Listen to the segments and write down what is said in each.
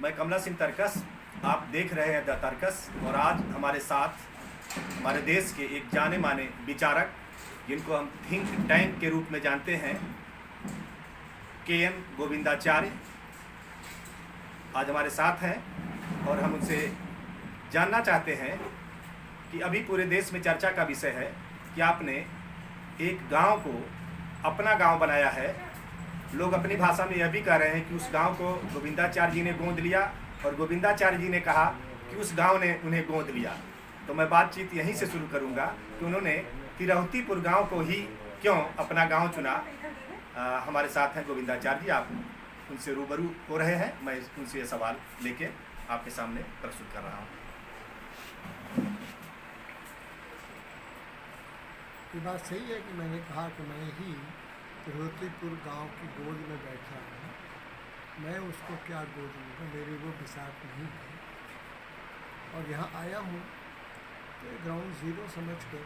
मैं कमला सिंह तरकस, आप देख रहे हैं द तरकस। और आज हमारे साथ हमारे देश के एक जाने माने विचारक, जिनको हम थिंक टैंक के रूप में जानते हैं, के.एन. गोविंदाचार्य आज हमारे साथ हैं। और हम उनसे जानना चाहते हैं कि अभी पूरे देश में चर्चा का विषय है कि आपने एक गांव को अपना गांव बनाया है। लोग अपनी भाषा में यह भी कह रहे हैं कि उस गांव को गोविंदाचार्य जी ने गोद लिया, और गोविंदाचार्य जी ने कहा कि उस गांव ने उन्हें गोद लिया। तो मैं बातचीत यहीं से शुरू करूंगा कि उन्होंने तिरहुतीपुर गांव को ही क्यों अपना गांव चुना। हमारे साथ हैं गोविंदाचार्य जी, आप उनसे रूबरू हो रहे हैं। मैं उनसे ये सवाल लेके आपके सामने प्रस्तुत कर रहा हूँ। ये बात सही है कि मैंने कहा कि मैं ही तिरहुतीपुर गांव की गोद में बैठा हूँ। मैं उसको क्या गोद लूँगा, मेरी वो बिसात नहीं है। और यहाँ आया हूँ तो ग्राउंड ज़ीरो समझकर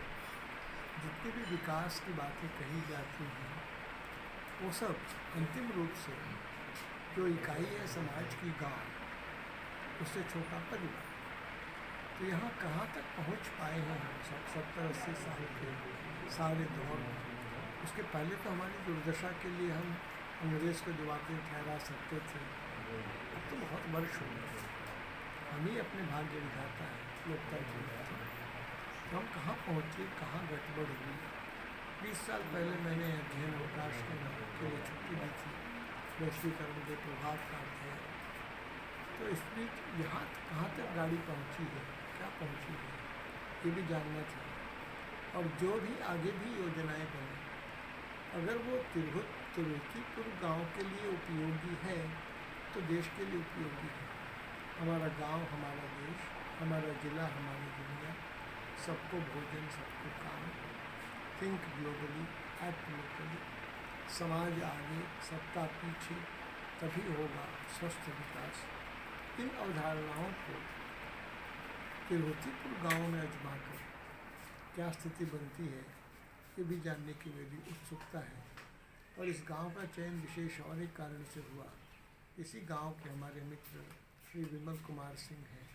जितनी भी विकास की बातें कही जाती हैं, वो सब अंतिम रूप से जो इकाई है समाज की, गांव, उससे छोटा परिवार। तो यहाँ कहाँ तक पहुँच पाए हैं हम सब 70-80 साल के सारे दौर में। उसके पहले तो हमारी दुर्दशा के लिए हम अंग्रेज़ को जवाबदेह ठहरा सकते थे। अब तो बहुत वर्ष हो गए, हम ही अपने भाग्य विधाता है, लोकतंत्र विधाता है। तो हम कहाँ पहुँचे, कहाँ गड़बड़ हुई। 20 साल पहले मैंने अध्ययन अवकाश के लिए छुट्टी दी थी, वैश्वीकरण के प्रभाव का अध्ययन। तो इस बीच यहाँ कहाँ तक गाड़ी पहुँची है, क्या पहुँची है, ये भी जानना था। और जो भी आगे भी योजनाएं बने, अगर वो तिरहुतीपुर गांव के लिए उपयोगी है तो देश के लिए उपयोगी है। हमारा गांव हमारा देश, हमारा ज़िला हमारी दुनिया, सबको भोजन, सबको काम। Think globally, act locally. समाज आगे, सत्ता पीछे, तभी होगा स्वस्थ विकास। इन अवधारणाओं को तिरहुतीपुर गांव में आजमाकर क्या स्थिति बनती है, ये भी जानने की मेरी उत्सुकता है। और इस गांव का चयन विशेष और एक कारण से हुआ। इसी गांव के हमारे मित्र श्री विमल कुमार सिंह हैं।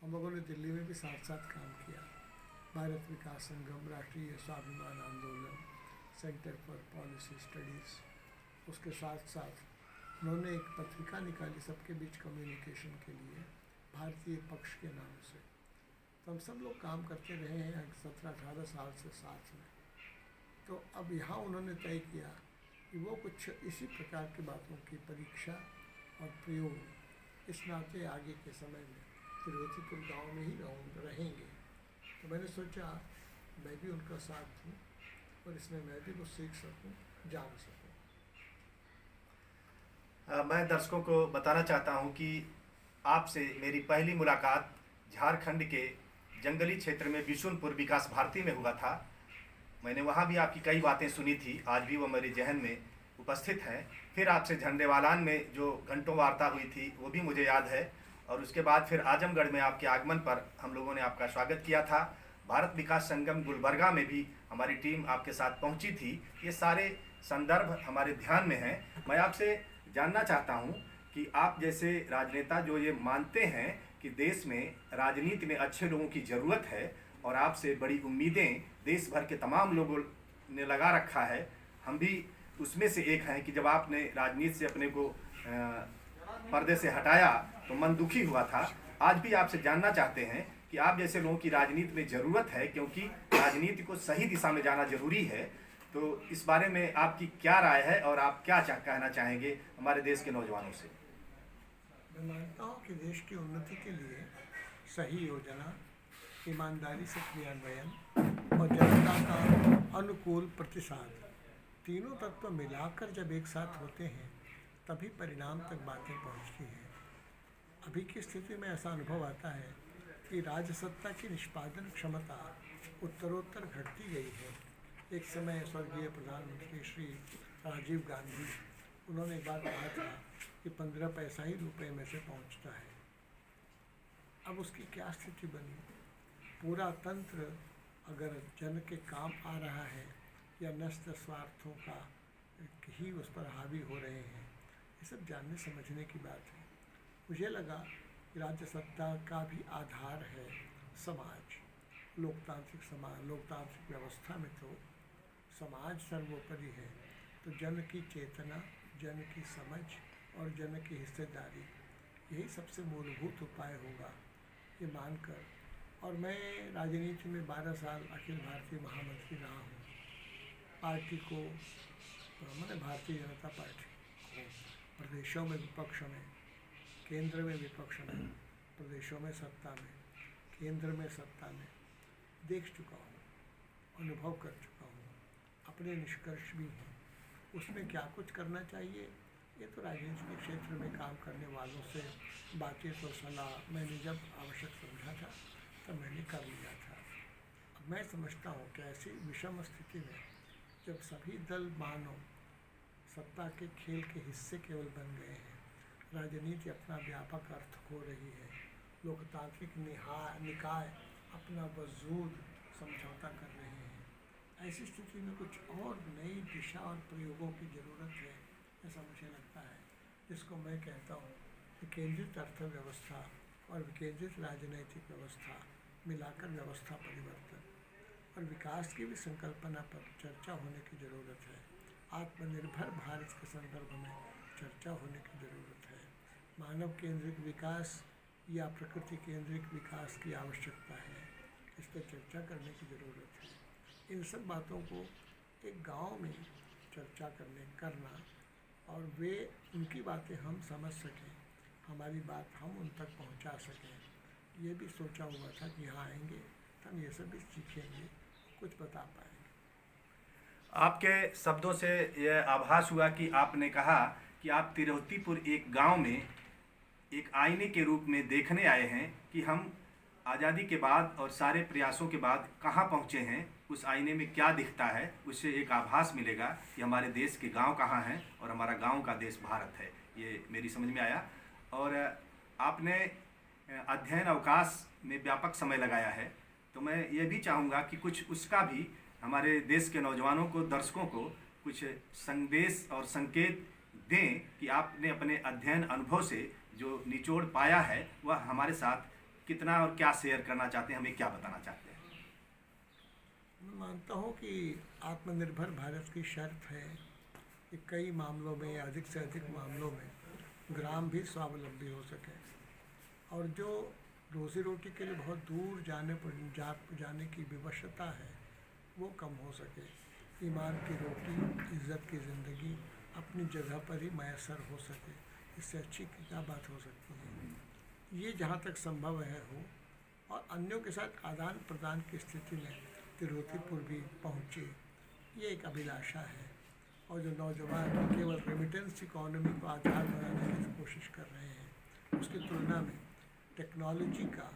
हम लोगों ने दिल्ली में भी साथ साथ काम किया। भारत विकास संगम, राष्ट्रीय स्वाभिमान आंदोलन, सेंटर फॉर पॉलिसी स्टडीज़, उसके साथ साथ उन्होंने एक पत्रिका निकाली सबके बीच कम्युनिकेशन के लिए, भारतीय पक्ष के नाम से। तो हम सब लोग काम करते रहे हैं 17-18 साल से साथ में। तो अब यहाँ उन्होंने तय किया कि वो कुछ इसी प्रकार की बातों की परीक्षा और प्रयोग इस नाते आगे के समय में तिरहुतीपुर गांव में ही रहेंगे। तो मैंने सोचा मैं भी उनका साथ दूँ और इसमें मैं भी कुछ सीख सकूँ, जान सकूँ। मैं दर्शकों को बताना चाहता हूं कि आपसे मेरी पहली मुलाकात झारखंड के जंगली क्षेत्र में बिशुनपुर विकास भारती में हुआ था। मैंने वहां भी आपकी कई बातें सुनी थी, आज भी वो मेरे जहन में उपस्थित हैं। फिर आपसे झंडेवालान में जो घंटों वार्ता हुई थी वो भी मुझे याद है। और उसके बाद फिर आजमगढ़ में आपके आगमन पर हम लोगों ने आपका स्वागत किया था। भारत विकास संगम गुलबर्गा में भी हमारी टीम आपके साथ पहुंची थी। ये सारे संदर्भ हमारे ध्यान में हैं। मैं आपसे जानना चाहता हूं कि आप जैसे राजनेता जो ये मानते हैं कि देश में राजनीति में अच्छे लोगों की ज़रूरत है, और आपसे बड़ी उम्मीदें देश भर के तमाम लोगों ने लगा रखा है, हम भी उसमें से एक हैं कि जब आपने राजनीति से अपने को पर्दे से हटाया तो मन दुखी हुआ था। आज भी आपसे जानना चाहते हैं कि आप जैसे लोगों की राजनीति में ज़रूरत है, क्योंकि राजनीति को सही दिशा में जाना जरूरी है। तो इस बारे में आपकी क्या राय है और आप क्या कहना चाहेंगे हमारे देश के नौजवानों से? मैं मानता हूँ कि देश की उन्नति के लिए सही योजना, ईमानदारी से क्रियान्वयन और जनता का अनुकूल प्रतिसाद, तीनों तत्व मिलाकर जब एक साथ होते हैं तभी परिणाम तक बातें पहुँचती हैं। अभी की स्थिति में ऐसा अनुभव आता है कि राजसत्ता की निष्पादन क्षमता उत्तरोत्तर घटती गई है। एक समय स्वर्गीय प्रधानमंत्री श्री राजीव गांधी, उन्होंने एक बार कहा था कि 15 पैसा ही रुपए में से पहुंचता है। अब उसकी क्या स्थिति बनी? पूरा तंत्र अगर जन के काम आ रहा है या नष्ट स्वार्थों का ही उस पर हावी हो रहे हैं, ये सब जानने समझने की बात है। मुझे लगा कि राज्य सत्ता का भी आधार है समाज, लोकतांत्रिक समाज, लोकतांत्रिक व्यवस्था में तो समाज सर्वोपरि है। तो जन की चेतना, जन की समझ और जन की हिस्सेदारी, यही सबसे मूलभूत उपाय होगा, ये मानकर। और मैं राजनीति में 12 साल अखिल भारतीय महामंत्री रहा हूँ। पार्टी को, मैंने भारतीय जनता पार्टी को प्रदेशों में विपक्ष में, केंद्र में विपक्ष में, प्रदेशों में सत्ता में, केंद्र में सत्ता में देख चुका हूँ, अनुभव कर चुका हूँ, अपने निष्कर्ष भी हैं। उसमें क्या कुछ करना चाहिए, ये तो राजनीति के क्षेत्र में काम करने वालों से बातचीत और सलाह मैंने जब आवश्यक समझा था तब मैंने कर लिया था। अब मैं समझता हूँ कि ऐसी विषम स्थिति में जब सभी दल मानो सत्ता के खेल के हिस्से केवल बन गए हैं, राजनीति अपना व्यापक अर्थ खो रही है, लोकतांत्रिक निकाय अपना वजूद समझौता कर रहे हैं, ऐसी स्थिति में कुछ और नई दिशा और प्रयोगों की ज़रूरत है, ऐसा मुझे लगता है। जिसको मैं कहता हूँ कि केंद्रित अर्थव्यवस्था और विकेंद्रित राजनैतिक व्यवस्था मिलाकर व्यवस्था परिवर्तन और विकास की भी संकल्पना पर चर्चा होने की ज़रूरत है। आत्मनिर्भर भारत के संदर्भ में चर्चा होने की ज़रूरत है। मानव केंद्रित विकास या प्रकृति केंद्रित विकास की आवश्यकता है, इस पर चर्चा करने की ज़रूरत है। इन सब बातों को एक गांव में चर्चा करना और वे उनकी बातें हम समझ सकें, हमारी बात हम उन तक पहुंचा सकें, ये भी सोचा हुआ था कि यहाँ आएंगे तो हम ये सब भी सीखेंगे, कुछ बता पाएंगे। आपके शब्दों से यह आभास हुआ कि आपने कहा कि आप तिरहुतीपुर एक गांव में एक आईने के रूप में देखने आए हैं कि हम आज़ादी के बाद और सारे प्रयासों के बाद कहाँ पहुँचे हैं, उस आईने में क्या दिखता है, उससे एक आभास मिलेगा कि हमारे देश के गांव कहाँ हैं और हमारा गांव का देश भारत है। ये मेरी समझ में आया। और आपने अध्ययन अवकाश में व्यापक समय लगाया है, तो मैं ये भी चाहूँगा कि कुछ उसका भी हमारे देश के नौजवानों को, दर्शकों को कुछ संदेश और संकेत दें कि आपने अपने अध्ययन अनुभव से जो निचोड़ पाया है वह हमारे साथ कितना और क्या शेयर करना चाहते हैं, हमें क्या बताना चाहते हैं। मैं मानता हूँ कि आत्मनिर्भर भारत की शर्त है कि कई मामलों में, अधिक से अधिक मामलों में ग्राम भी स्वावलंबी हो सके और जो रोज़ी रोटी के लिए बहुत दूर जाने की विवशता है वो कम हो सके। ईमान की रोटी, इज़्ज़त की ज़िंदगी अपनी जगह पर ही मैसर हो सके, इससे अच्छी क्या बात हो सकती है। ये जहाँ तक संभव है हो, और अन्यों के साथ आदान प्रदान की स्थिति में तिरुपतिपुर भी पहुँचे, ये एक अभिलाषा है। और जो नौजवान केवल रेमिटेंस इकोनॉमी को आधार बनाने की कोशिश कर रहे हैं, उसकी तुलना में टेक्नोलॉजी का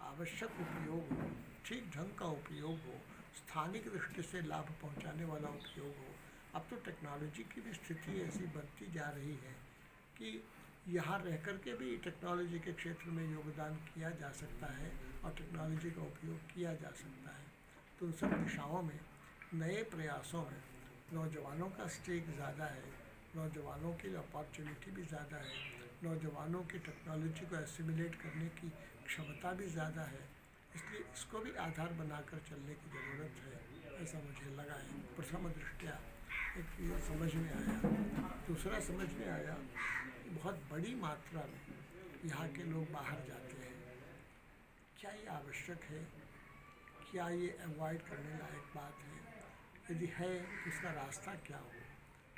आवश्यक उपयोग हो, ठीक ढंग का उपयोग हो, स्थानिक दृष्टि से लाभ पहुंचाने वाला उपयोग हो। अब तो टेक्नोलॉजी की भी स्थिति ऐसी बनती जा रही है कि यहाँ रह कर के भी टेक्नोलॉजी के क्षेत्र में योगदान किया जा सकता है और टेक्नोलॉजी का उपयोग किया जा सकता है। तो उन सब दिशाओं में, नए प्रयासों में नौजवानों का स्टेक ज़्यादा है, नौजवानों की अपॉर्चुनिटी भी ज़्यादा है, नौजवानों की टेक्नोलॉजी को एसिमिलेट करने की क्षमता भी ज़्यादा है। इसलिए इसको भी आधार बनाकर चलने की ज़रूरत है, ऐसा मुझे लगा है। प्रथम दृष्टया एक ये समझ में आया। दूसरा समझ में आया, बहुत बड़ी मात्रा में यहाँ के लोग बाहर जाते हैं। क्या ये आवश्यक है? क्या ये अवॉइड करने लायक बात है? यदि है तो इसका रास्ता क्या हो,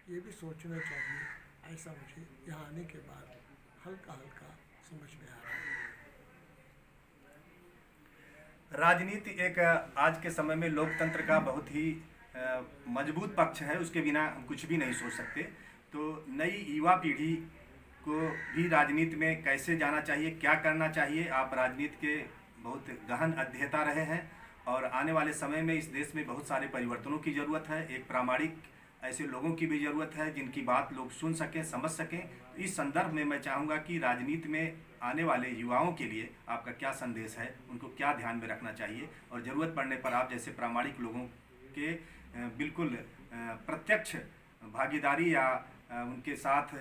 ये भी सोचना चाहिए। ऐसा मुझे यहाँ आने के बाद हल्का हल्का समझ में आ रहा है। राजनीति एक आज के समय में लोकतंत्र का बहुत ही मजबूत पक्ष है, उसके बिना हम कुछ भी नहीं सोच सकते। तो नई युवा पीढ़ी को भी राजनीति में कैसे जाना चाहिए, क्या करना चाहिए, आप राजनीति के बहुत गहन अध्येता रहे हैं और आने वाले समय में इस देश में बहुत सारे परिवर्तनों की ज़रूरत है। एक प्रामाणिक ऐसे लोगों की भी ज़रूरत है जिनकी बात लोग सुन सकें, समझ सकें। तो इस संदर्भ में मैं चाहूँगा कि राजनीति में आने वाले युवाओं के लिए आपका क्या संदेश है, उनको क्या ध्यान में रखना चाहिए और ज़रूरत पड़ने पर आप जैसे प्रामाणिक लोगों के बिल्कुल प्रत्यक्ष भागीदारी या उनके साथ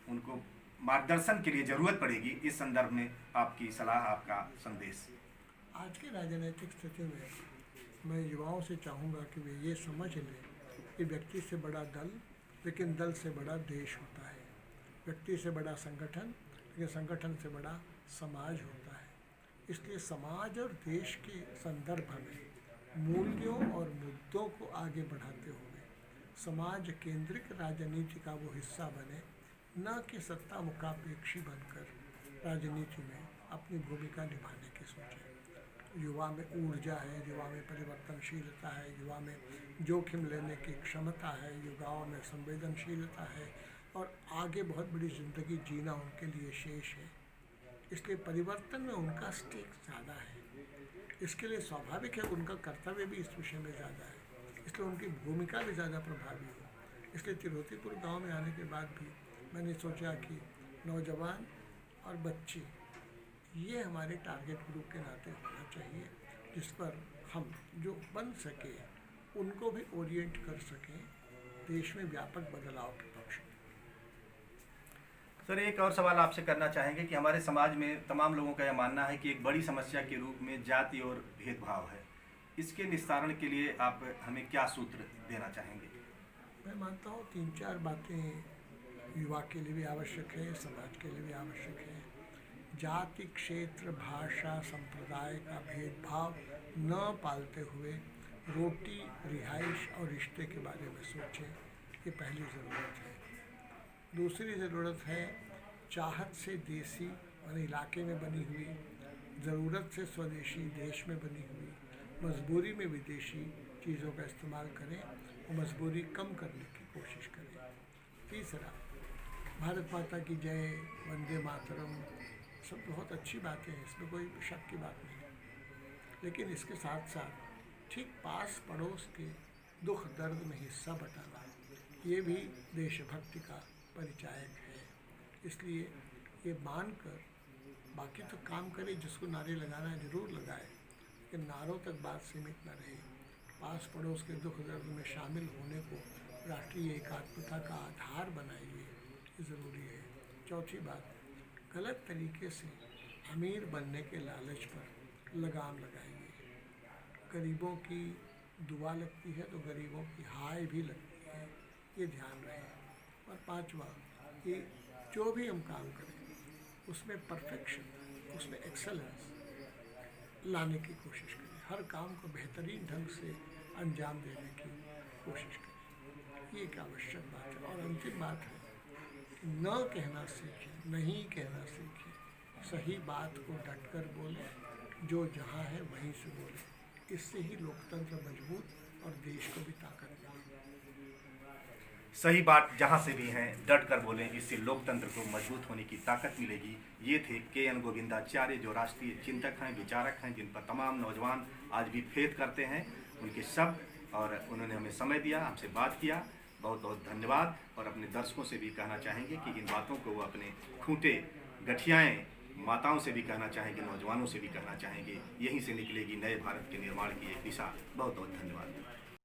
उनको मार्गदर्शन के लिए ज़रूरत पड़ेगी, इस संदर्भ में आपकी सलाह, आपका संदेश। आज की राजनीतिक स्थिति में मैं युवाओं से चाहूँगा कि वे ये समझ लें कि व्यक्ति से बड़ा दल, लेकिन दल से बड़ा देश होता है। व्यक्ति से बड़ा संगठन, लेकिन संगठन से बड़ा समाज होता है। इसलिए समाज और देश के संदर्भ में मूल्यों और मुद्दों को आगे बढ़ाते हुए समाज केंद्रित राजनीति का वो हिस्सा बने, न कि सत्ता मुकापेक्षी बनकर राजनीति में अपनी भूमिका निभाने की सोचें। युवा में ऊर्जा है, युवा में परिवर्तनशीलता है, युवा में जोखिम लेने की क्षमता है, युवाओं में संवेदनशीलता है और आगे बहुत बड़ी ज़िंदगी जीना उनके लिए शेष है। इसलिए परिवर्तन में उनका स्टेक ज़्यादा है। इसके लिए स्वाभाविक है उनका कर्तव्य भी इस विषय में ज़्यादा है, इसलिए उनकी भूमिका भी ज़्यादा प्रभावी हो। इसलिए तिरुपतिपुर गांव में आने के बाद भी मैंने सोचा कि नौजवान और बच्चे ये हमारे टारगेट ग्रुप के नाते होना चाहिए, जिस पर हम जो बन सके उनको भी ओरिएंट कर सकें देश में व्यापक बदलाव के पक्ष में। सर, एक और सवाल आपसे करना चाहेंगे कि हमारे समाज में तमाम लोगों का यह मानना है कि एक बड़ी समस्या के रूप में जाति और भेदभाव है। इसके निस्तारण के लिए आप हमें क्या सूत्र देना चाहेंगे? मैं मानता हूँ 3-4 बातें युवा के लिए भी आवश्यक है, समाज के लिए भी आवश्यक है। जाति, क्षेत्र, भाषा, संप्रदाय का भेदभाव न पालते हुए रोटी, रिहाइश और रिश्ते के बारे में सोचें, ये पहली ज़रूरत है। दूसरी ज़रूरत है चाहत से देसी और इलाके में बनी हुई, ज़रूरत से स्वदेशी देश में बनी हुई, मजबूरी में विदेशी चीज़ों का इस्तेमाल करें और मजबूरी कम करने की कोशिश करें। तीसरा, भारत माता की जय, वंदे मातरम, सब बहुत अच्छी बातें हैं, इसमें कोई शक की बात नहीं, लेकिन इसके साथ साथ ठीक पास पड़ोस के दुख दर्द में हिस्सा बटाना, ये भी देशभक्ति का परिचायक है। इसलिए ये मानकर बाकी तो काम करे, जिसको नारे लगाना है ज़रूर लगाए, लेकिन नारों तक बात सीमित न रहे। पास पड़ोस के दुख दर्द में शामिल होने को राष्ट्रीय एकात्मता का आधार बनाइए, ये ज़रूरी है। चौथी बात, गलत तरीके से अमीर बनने के लालच पर लगाम लगाइए। गरीबों की दुआ लगती है तो गरीबों की हाय भी लगती है, ये ध्यान रहे। और पांचवा, कि जो भी हम काम करें उसमें परफेक्शन, उसमें एक्सेलेंस लाने की कोशिश करें, हर काम को बेहतरीन ढंग से अंजाम देने की कोशिश करें, ये एक आवश्यक बात है। और अंतिम बात है, न कहना सीखें, नहीं कहना सीखें, सही बात को डटकर बोले, जो जहाँ है वहीं से बोले, इससे ही लोकतंत्र मजबूत और देश को भी ताकत मिलेगी। सही बात जहाँ से भी हैं डट कर बोलें, इससे लोकतंत्र को मजबूत होने की ताकत मिलेगी। ये थे KN गोविंदाचार्य, जो राष्ट्रीय चिंतक हैं, विचारक हैं, जिन पर तमाम नौजवान आज भी फेथ करते हैं। उनके शब्द और उन्होंने हमें समय दिया, हमसे बात किया, बहुत बहुत धन्यवाद। और अपने दर्शकों से भी कहना चाहेंगे कि इन बातों को वो अपने खूंटे गठियाएँ माताओं से भी कहना चाहेंगे, नौजवानों से भी कहना चाहेंगे। यहीं से निकलेगी नए भारत के निर्माण की एक दिशा। बहुत बहुत धन्यवाद।